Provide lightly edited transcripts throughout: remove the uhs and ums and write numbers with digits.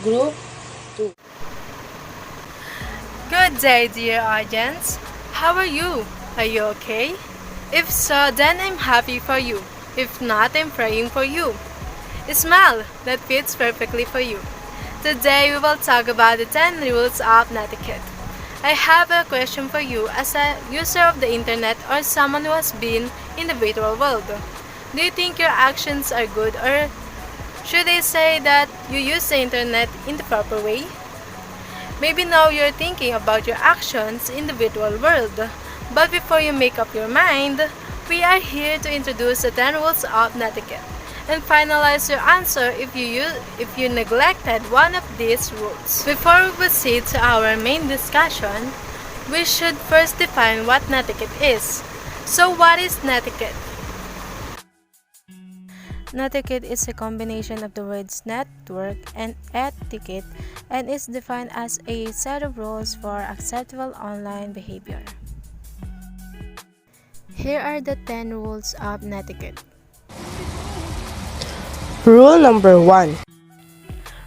Group 2. Good day, dear audience. How are you? Are you okay? If so, then I'm happy for you. If not, I'm praying for you. Smile, that fits perfectly for you. Today, we will talk about the 10 rules of netiquette. I have a question for you as a user of the internet or someone who has been in the virtual world. Do you think your actions are good, or should I say that you use the internet in the proper way? Maybe now you're thinking about your actions in the virtual world, but before you make up your mind, we are here to introduce the 10 rules of netiquette and finalize your answer if you neglected one of these rules. Before we proceed to our main discussion, we should first define what netiquette is. So what is netiquette? Netiquette is a combination of the words network and etiquette and is defined as a set of rules for acceptable online behavior. Here are the 10 rules of netiquette. Rule number 1.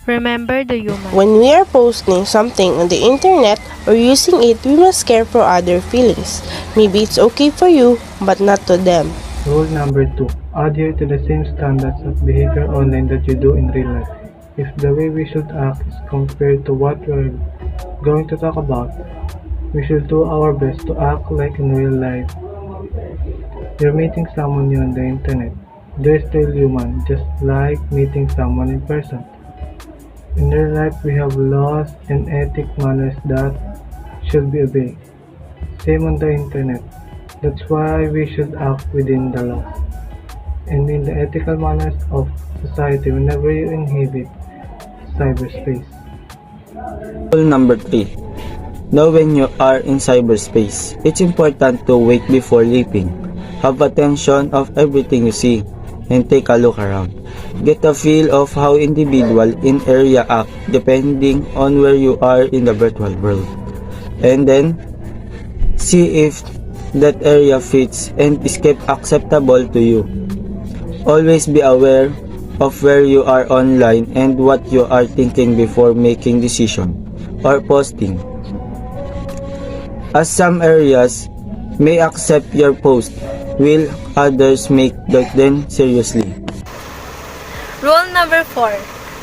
Remember the human. When we are posting something on the internet or using it, we must care for other feelings. Maybe it's okay for you, but not to them. Rule number 2. Adhere to the same standards of behavior online that you do in real life. If the way we should act is compared to what we're going to talk about, we should do our best to act like in real life. You're meeting someone new on the internet. They're still human, just like meeting someone in person. In real life, we have laws and ethic manners that should be obeyed. Same on the internet. That's why we should act within the laws and in the ethical manners of society whenever you inhabit cyberspace. Rule number 3. Know when you are in cyberspace. It's important to wait before leaping. Have attention of everything you see and take a look around. Get a feel of how individual in area act depending on where you are in the virtual world. And then, see if that area fits and is kept acceptable to you. Always be aware of where you are online and what you are thinking before making decision or posting, as some areas may accept your post while others make them seriously. Rule number 4.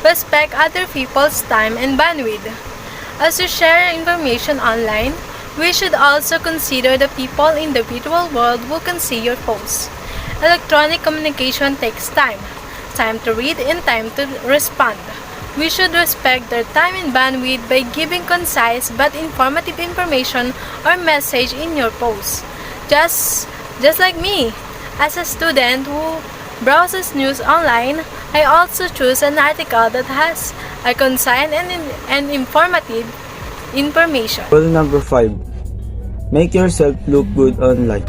Respect other people's time and bandwidth. As you share information online, we should also consider the people in the virtual world who can see your posts. Electronic communication takes time to read and time to respond. We should respect their time and bandwidth by giving concise but informative information or message in your posts. Just like me, as a student who browses news online, I also choose an article that has a concise and informative information. Rule number 5. Make yourself look good online.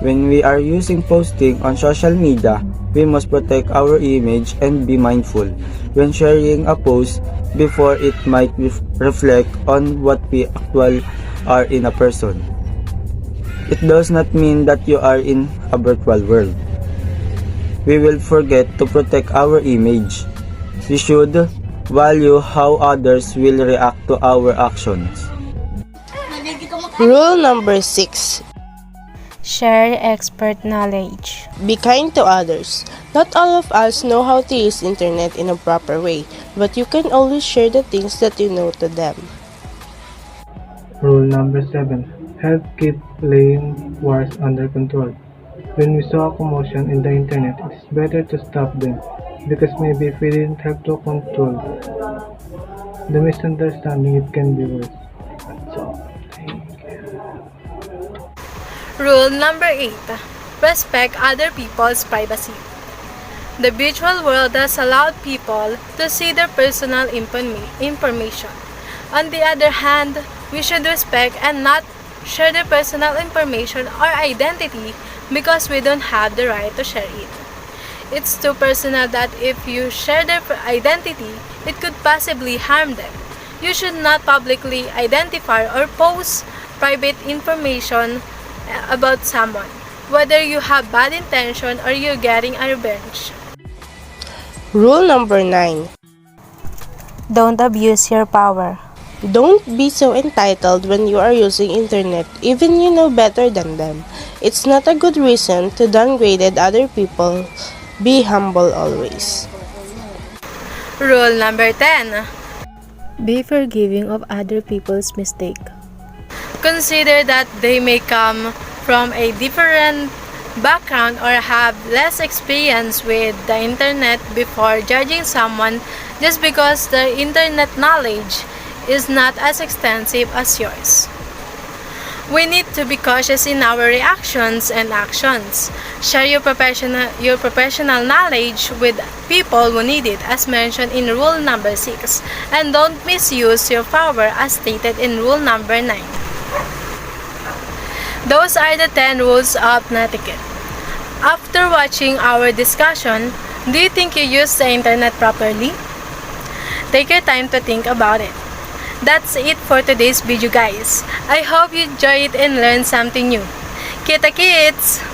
When we are using posting on social media, we must protect our image and be mindful when sharing a post before it might reflect on what we actually are in a person. It does not mean that you are in a virtual world. We will forget to protect our image. We should value how others will react to our actions. Rule number 6. Share expert knowledge. Be kind to others. Not all of us know how to use internet in a proper way, but you can always share the things that you know to them. Rule number 7. Help keep playing wars under control. When we saw a commotion in the internet, it's better to stop them, because maybe if we didn't have to control the misunderstanding, it can be worse. That's all. Rule number 8. Respect other people's privacy. The virtual world has allowed people to see their personal information. On the other hand, we should respect and not share their personal information or identity because we don't have the right to share it. It's too personal that if you share their identity, it could possibly harm them. You should not publicly identify or post private information about someone, whether you have bad intention or you're getting a revenge. Rule number 9. Don't abuse your power. Don't be so entitled when you are using internet, even you know better than them. It's not a good reason to downgrade other people. Be humble always. Rule number 10. Be forgiving of other people's mistake. Consider that they may come from a different background or have less experience with the internet before judging someone just because their internet knowledge is not as extensive as yours. We need to be cautious in our reactions and actions. Share your professional knowledge with people who need it, as mentioned in rule number 6, and don't misuse your power as stated in rule number 9. Those are the 10 rules of netiquette. After watching our discussion, do you think you use the internet properly? Take your time to think about it. That's it for today's video, guys. I hope you enjoy it and learn something new. Kita kits!